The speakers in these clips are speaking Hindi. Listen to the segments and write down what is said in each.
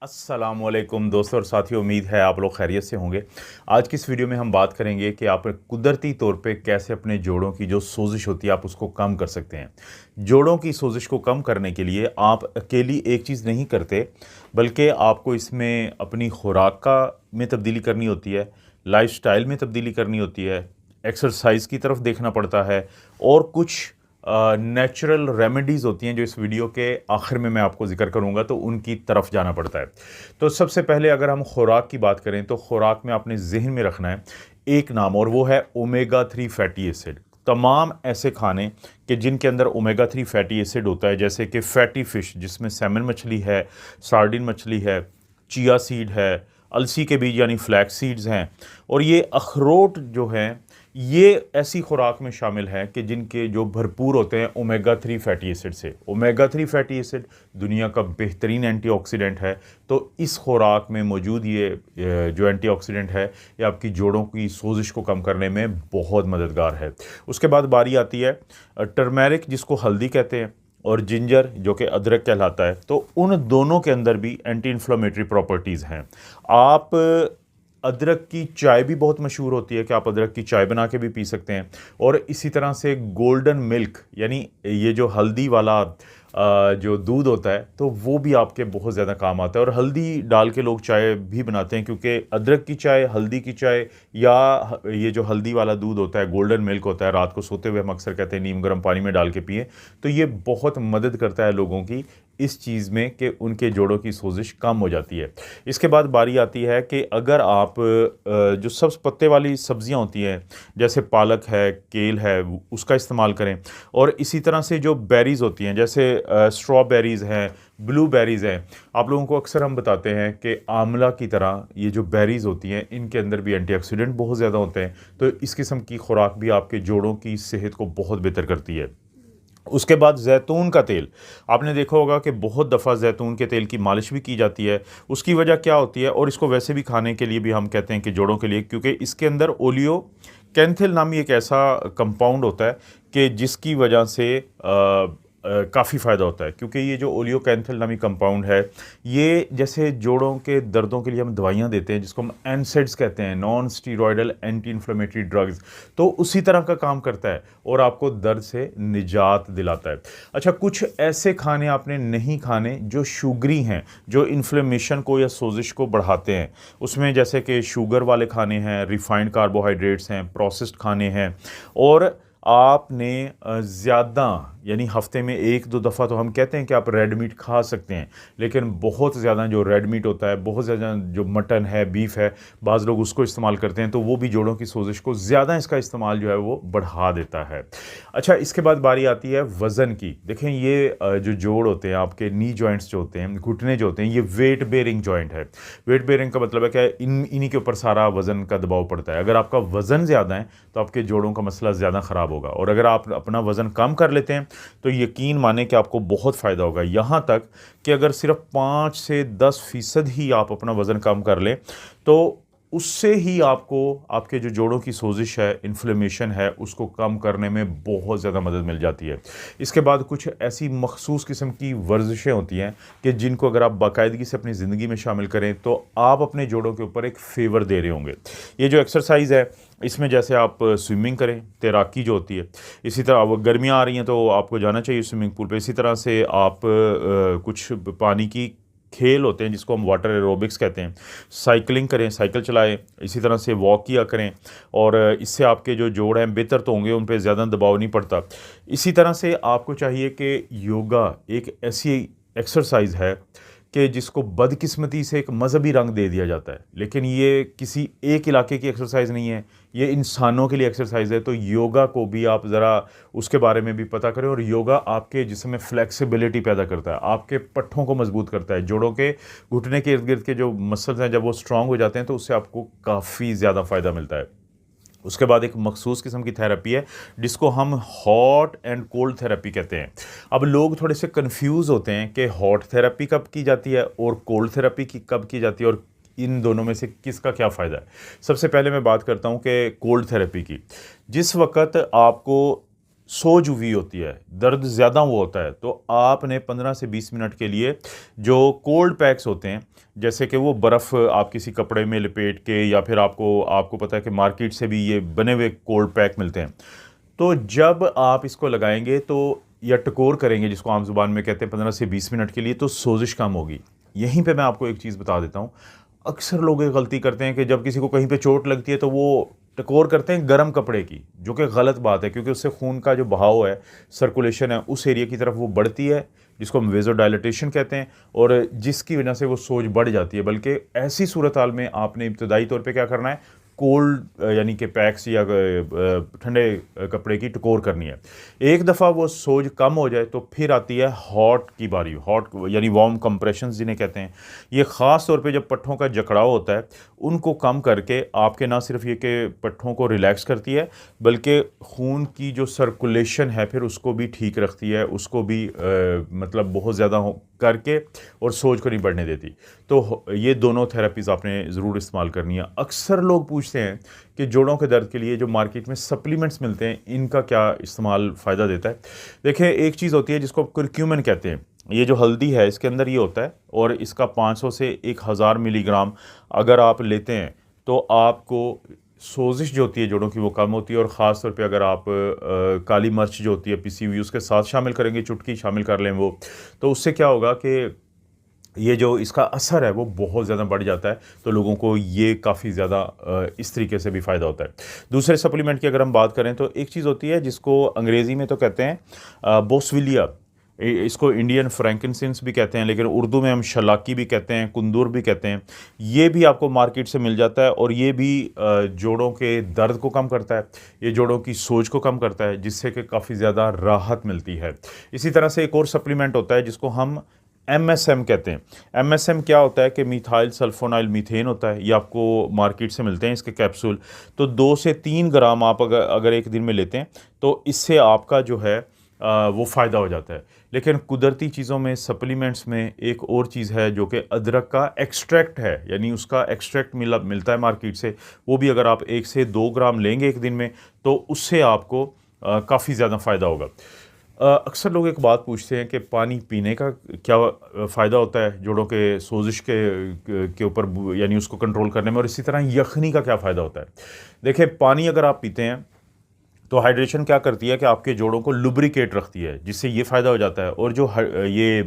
अस्सलामुअलैकुम दोस्तों और साथियों, उम्मीद है आप लोग खैरियत से होंगे। आज की इस वीडियो में हम बात करेंगे कि आप कुदरती तौर पे कैसे अपने जोड़ों की जो सोजिश होती है आप उसको कम कर सकते हैं। जोड़ों की सोजिश को कम करने के लिए आप अकेली एक चीज़ नहीं करते, बल्कि आपको इसमें अपनी खुराक का में तब्दीली करनी होती है, लाइफ़स्टाइल में तब्दीली करनी होती है, एक्सरसाइज की तरफ देखना पड़ता है और कुछ नेचुरल रेमेडीज़ होती हैं जो इस वीडियो के आखिर में मैं आपको ज़िक्र करूँगा, तो उनकी तरफ जाना पड़ता है। तो सबसे पहले अगर हम खुराक की बात करें तो खुराक में आपने ज़हन में रखना है एक नाम, और वो है ओमेगा 3 फैटी एसिड। तमाम ऐसे खाने कि जिनके अंदर ओमेगा 3 फैटी एसिड होता है, जैसे कि फैटी फ़िश जिसमें सैमन मछली है, सार्डिन मछली है, चिया सीड है, अलसी के बीज यानी फ्लैक्स सीड्स हैं, और ये अखरोट जो हैं, ये ऐसी खुराक में शामिल हैं कि जिनके जो भरपूर होते हैं ओमेगा 3 फैटी एसिड से। ओमेगा 3 फैटी एसिड दुनिया का बेहतरीन एंटीऑक्सीडेंट है, तो इस खुराक में मौजूद ये जो एंटीऑक्सीडेंट है ये आपकी जोड़ों की सोजिश को कम करने में बहुत मददगार है। उसके बाद बारी आती है टर्मेरिक, जिसको हल्दी कहते हैं, और जिंजर जो कि अदरक कहलाता है। तो उन दोनों के अंदर भी एंटी इन्फ्लेमेटरी प्रॉपर्टीज़ हैं। आप अदरक की चाय भी बहुत मशहूर होती है कि आप अदरक की चाय बना के भी पी सकते हैं, और इसी तरह से गोल्डन मिल्क यानी ये जो हल्दी वाला जो दूध होता है, तो वो भी आपके बहुत ज़्यादा काम आता है। और हल्दी डाल के लोग चाय भी बनाते हैं, क्योंकि अदरक की चाय, हल्दी की चाय, या ये जो हल्दी वाला दूध होता है, गोल्डन मिल्क होता है, रात को सोते हुए हम अक्सर कहते हैं नीम गर्म पानी में डाल के पिए, तो ये बहुत मदद करता है लोगों की इस चीज़ में कि उनके जोड़ों की सोजिश कम हो जाती है। इसके बाद बारी आती है कि अगर आप जो सब्ज़ पत्ते वाली सब्ज़ियाँ होती हैं, जैसे पालक है, केल है, उसका इस्तेमाल करें। और इसी तरह से जो बेरीज़ होती हैं, जैसे स्ट्रॉबेरीज़ हैं, ब्लूबेरीज़ हैं, आप लोगों को अक्सर हम बताते हैं कि आंवला की तरह ये जो बेरीज़ होती हैं, इनके अंदर भी एंटीऑक्सीडेंट बहुत ज़्यादा होते हैं, तो इस किस्म की खुराक भी आपके जोड़ों की सेहत को बहुत बेहतर करती है। उसके बाद जैतून का तेल, आपने देखा होगा कि बहुत दफ़ा जैतून के तेल की मालिश भी की जाती है। उसकी वजह क्या होती है, और इसको वैसे भी खाने के लिए भी हम कहते हैं कि जोड़ों के लिए, क्योंकि इसके अंदर ओलियो कैंथिल नामी एक ऐसा कंपाउंड होता है कि जिसकी वजह से काफ़ी फ़ायदा होता है। क्योंकि ये जो ओलियोकैंथल नामी कंपाउंड है, ये जैसे जोड़ों के दर्दों के लिए हम दवाइयाँ देते हैं जिसको हम एनसेड्स कहते हैं, non steroidal anti inflammatory drugs, तो उसी तरह का काम करता है और आपको दर्द से निजात दिलाता है। अच्छा, कुछ ऐसे खाने आपने नहीं खाने जो शुगरी हैं, जो इन्फ्लेमेशन को या सोजिश को बढ़ाते हैं। उसमें जैसे कि शुगर वाले खाने हैं, रिफाइंड कार्बोहाइड्रेट्स हैं, प्रोसेस्ड खाने हैं, और आपने ज़्यादा यानी हफ्ते में 1-2 दफ़ा तो हम कहते हैं कि आप रेड मीट खा सकते हैं, लेकिन बहुत ज़्यादा जो रेड मीट होता है, बहुत ज़्यादा जो मटन है, बीफ है, बाज़ लोग उसको इस्तेमाल करते हैं, तो वो भी जोड़ों की सोजिश को ज़्यादा, इसका इस्तेमाल जो है वो बढ़ा देता है। अच्छा, इसके बाद बारी आती है वज़न की। देखें, ये जो जोड़ होते हैं, आपके नी जॉइंट्स जो होते हैं, घुटने जो होते हैं, ये वेट बेयरिंग जॉइंट है। वेट बेयरिंग का मतलब है कि इन्हीं के ऊपर सारा वज़न का दबाव पड़ता है। अगर आपका वज़न ज़्यादा है तो आपके जोड़ों का मसला ज़्यादा ख़राब होगा, और अगर आप अपना वज़न कम कर लेते हैं तो यकीन माने कि आपको बहुत फ़ायदा होगा। यहाँ तक कि अगर सिर्फ 5 से 10% ही आप अपना वज़न कम कर लें, तो उससे ही आपको आपके जो जोड़ों की सोजिश है, इन्फ्लेमेशन है, उसको कम करने में बहुत ज़्यादा मदद मिल जाती है। इसके बाद कुछ ऐसी मखसूस किस्म की वर्जिशें होती हैं कि जिनको अगर आप बाकायदगी से अपनी ज़िंदगी में शामिल करें तो आप अपने जोड़ों के ऊपर एक फ़ेवर दे रहे होंगे। ये जो एक्सरसाइज़ है, इसमें जैसे आप स्विमिंग करें, तैराकी जो होती है, इसी तरह अब गर्मियाँ आ रही हैं तो आपको जाना चाहिए स्विमिंग पूल पे। इसी तरह से आप कुछ पानी की खेल होते हैं जिसको हम वाटर एरोबिक्स कहते हैं, साइकिलिंग करें, साइकिल चलाएं, इसी तरह से वॉक किया करें, और इससे आपके जो जोड़ हैं बेहतर तो होंगे, उन पे ज़्यादा दबाव नहीं पड़ता। इसी तरह से आपको चाहिए कि योगा एक ऐसी एक्सरसाइज है कि जिसको बदकिस्मती से एक मज़हबी रंग दे दिया जाता है, लेकिन ये किसी एक इलाके की एक्सरसाइज नहीं है, ये इंसानों के लिए एक्सरसाइज है। तो योगा को भी आप ज़रा उसके बारे में भी पता करें, और योगा आपके जिस्म में फ्लेक्सिबिलिटी पैदा करता है, आपके पट्ठों को मजबूत करता है, जोड़ों के घुटने के इर्द गिर्द के जो मसल्स हैं जब वो स्ट्रांग हो जाते हैं तो उससे आपको काफ़ी ज़्यादा फ़ायदा मिलता है। उसके बाद एक मखसूस किस्म की थेरेपी है जिसको हम हॉट एंड कोल्ड थेरेपी कहते हैं। अब लोग थोड़े से कंफ्यूज होते हैं कि हॉट थेरेपी कब की जाती है और कोल्ड थेरेपी की कब की जाती है, और इन दोनों में से किसका क्या फ़ायदा है। सबसे पहले मैं बात करता हूं कि कोल्ड थेरेपी की। जिस वक्त आपको सोज हुई होती है, दर्द ज़्यादा वो होता है, तो आपने 15 से 20 मिनट के लिए जो कोल्ड पैक्स होते हैं, जैसे कि वो बर्फ़ आप किसी कपड़े में लपेट के, या फिर आपको आपको पता है कि मार्केट से भी ये बने हुए कोल्ड पैक मिलते हैं। तो जब आप इसको लगाएंगे तो या टकोर करेंगे, जिसको आम ज़ुबान में कहते हैं, 15 से 20 मिनट के लिए, तो सोजिश कम होगी। यहीं पे मैं आपको एक चीज़ बता देता हूँ। अक्सर लोग ये गलती करते हैं कि जब किसी को कहीं पे चोट लगती है तो वो टकोर करते हैं गर्म कपड़े की, जो कि गलत बात है, क्योंकि उससे खून का जो बहाव है, सर्कुलेशन है, उस एरिया की तरफ वो बढ़ती है, जिसको हम वेज़ोडाइलेटेशन कहते हैं, और जिसकी वजह से वो सोज बढ़ जाती है। बल्कि ऐसी सूरत हाल में आपने इब्तदाई तौर पे क्या करना है, कोल्ड यानी कि पैक्स या ठंडे कपड़े की टकोर करनी है। एक दफ़ा वो सोज कम हो जाए तो फिर आती है हॉट की बारी, हॉट यानी वार्म कंप्रेशंस जिन्हें कहते हैं। ये ख़ास तौर पे जब पट्ठों का जकड़ाव होता है, उनको कम करके आपके ना सिर्फ ये कि पट्ठों को रिलैक्स करती है, बल्कि खून की जो सर्कुलेशन है फिर उसको भी ठीक रखती है, उसको भी मतलब बहुत ज़्यादा करके, और सोज को नहीं बढ़ने देती। तो ये दोनों थेरेपीज़ आपने ज़रूर इस्तेमाल करनी है। अक्सर लोग पूछते हैं कि जोड़ों के दर्द के लिए जो मार्केट में सप्लीमेंट्स मिलते हैं, इनका क्या इस्तेमाल फ़ायदा देता है। देखिए, एक चीज़ होती है जिसको कुरक्यूमिन कहते हैं। ये जो हल्दी है, इसके अंदर ये होता है, और इसका 500 से 1000 मिलीग्राम अगर आप लेते हैं तो आपको सोजिश जो होती है जोड़ों की वो कम होती है। और ख़ास तौर पे अगर आप काली मिर्च जो होती है पिसी हुई, उसके साथ शामिल करेंगे, चुटकी शामिल कर लें वो, तो उससे क्या होगा कि ये जो इसका असर है वो बहुत ज़्यादा बढ़ जाता है। तो लोगों को ये काफ़ी ज़्यादा इस तरीके से भी फ़ायदा होता है। दूसरे सप्लीमेंट की अगर हम बात करें तो एक चीज़ होती है जिसको अंग्रेज़ी में तो कहते हैं बोसविलिया, इसको इंडियन फ्रैंकिनसेंस भी कहते हैं, लेकिन उर्दू में हम शलाकी भी कहते हैं, कुंदूर भी कहते हैं। ये भी आपको मार्केट से मिल जाता है, और ये भी जोड़ों के दर्द को कम करता है, ये जोड़ों की सोज को कम करता है, जिससे कि काफ़ी ज़्यादा राहत मिलती है। इसी तरह से एक और सप्लीमेंट होता है जिसको हम MSM कहते हैं। MSM क्या होता है कि मिथाइल सल्फोनाइल मीथेन होता है, ये आपको मार्केट से मिलते हैं इसके कैप्सूल। तो 2 से 3 ग्राम आप अगर एक दिन में लेते हैं तो इससे आपका जो है वो फ़ायदा हो जाता है। लेकिन कुदरती चीज़ों में, सप्लीमेंट्स में एक और चीज़ है जो कि अदरक का एक्सट्रैक्ट है, यानी उसका एक्सट्रैक्ट मिलता है मार्केट से। वो भी अगर आप 1 से 2 ग्राम लेंगे एक दिन में तो उससे आपको काफ़ी ज़्यादा फ़ायदा होगा। अक्सर लोग एक बात पूछते हैं कि पानी पीने का क्या फ़ायदा होता है जोड़ों के सोजिश के ऊपर, यानी उसको कंट्रोल करने में, और इसी तरह यखनी का क्या फ़ायदा होता है। देखिए, पानी अगर आप पीते हैं तो हाइड्रेशन क्या करती है कि आपके जोड़ों को लुब्रिकेट रखती है, जिससे ये फ़ायदा हो जाता है। और जो ये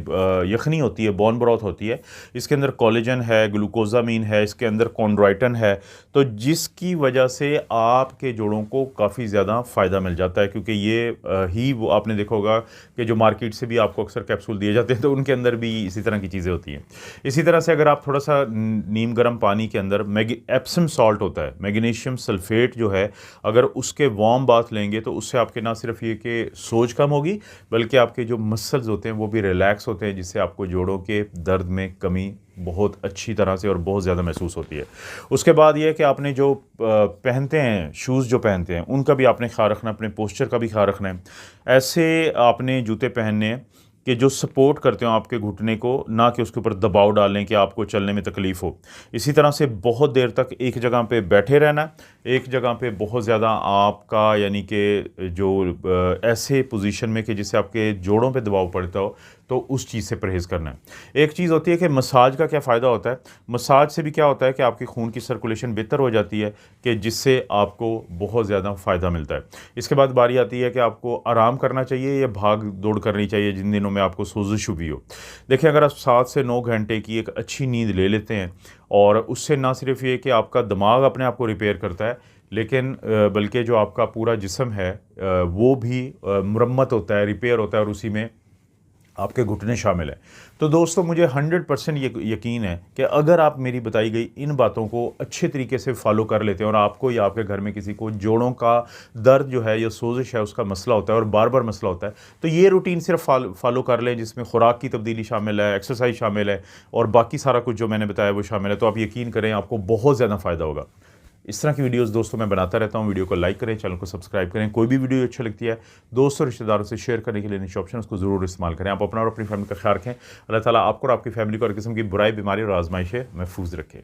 यखनी होती है, बोन ब्रॉथ होती है, इसके अंदर कोलेजन है, ग्लूकोजामीन है, इसके अंदर कॉन्ड्राइटन है, तो जिसकी वजह से आपके जोड़ों को काफ़ी ज़्यादा फ़ायदा मिल जाता है। क्योंकि ये ही वो आपने देखा होगा कि जो मार्केट से भी आपको अक्सर कैप्सूल दिए जाते हैं तो उनके अंदर भी इसी तरह की चीज़ें होती हैं। इसी तरह से अगर आप थोड़ा सा नीम गर्म पानी के अंदर एप्सम सॉल्ट होता है, मैग्नीशियम सल्फेट जो है, अगर उसके वार्म बाथ लेंगे तो उससे आपके ना सिर्फ ये कि सोज कम होगी, बल्कि आपके जो मसल्स होते हैं वो भी रिलैक्स होते हैं, जिससे आपको जोड़ों के दर्द में कमी बहुत अच्छी तरह से और बहुत ज़्यादा महसूस होती है। उसके बाद ये है कि आपने जो पहनते हैं, शूज़ जो पहनते हैं, उनका भी आपने ख्याल रखना है, अपने पोस्चर का भी ख्याल रखना है। ऐसे आपने जूते पहनने हैं कि जो सपोर्ट करते हो आपके घुटने को, ना कि उसके ऊपर दबाव डालें कि आपको चलने में तकलीफ़ हो। इसी तरह से बहुत देर तक एक जगह पे बैठे रहना, एक जगह पे बहुत ज़्यादा आपका, यानी कि जो ऐसे पोजीशन में कि जिससे आपके जोड़ों पे दबाव पड़ता हो, तो उस चीज़ से परहेज़ करना है। एक चीज़ होती है कि मसाज का क्या फ़ायदा होता है। मसाज से भी क्या होता है कि आपकी खून की सर्कुलेशन बेहतर हो जाती है, कि जिससे आपको बहुत ज़्यादा फ़ायदा मिलता है। इसके बाद बारी आती है कि आपको आराम करना चाहिए या भाग दौड़ करनी चाहिए जिन दिनों में आपको सोजिश हुई हो। देखिए, अगर आप 7 से 9 घंटे की एक अच्छी नींद ले लेते हैं, और उससे ना सिर्फ ये कि आपका दिमाग अपने आप को रिपेयर करता है, लेकिन बल्कि जो आपका पूरा जिस्म है वो भी मुरम्मत होता है, रिपेयर होता है, और उसी में आपके घुटने शामिल हैं। तो दोस्तों, मुझे 100% यकीन है कि अगर आप मेरी बताई गई इन बातों को अच्छे तरीके से फॉलो कर लेते हैं, और आपको या आपके घर में किसी को जोड़ों का दर्द जो है या सोजिश है उसका मसला होता है और बार बार मसला होता है, तो ये रूटीन सिर्फ फॉलो कर लें, जिसमें खुराक की तब्दीली शामिल है, एक्सरसाइज शामिल है, और बाकी सारा कुछ जो मैंने बताया वो शामिल है, तो आप यकीन करें आपको बहुत ज़्यादा फ़ायदा होगा। इस तरह की वीडियोस दोस्तों मैं बनाता रहता हूँ। वीडियो को लाइक करें, चैनल को सब्सक्राइब करें। कोई भी वीडियो अच्छी लगती है दोस्तों रिश्तेदारों से शेयर करने के लिए नीचे ऑप्शन उसको ज़रूर इस्तेमाल करें। आप अपना और अपनी फैमिली का ख्याल रखें। अल्लाह ताला आपको और आपकी फैमिली को हर किस्म की बुराई, बीमारी और आजमाइशें महफूज रखे।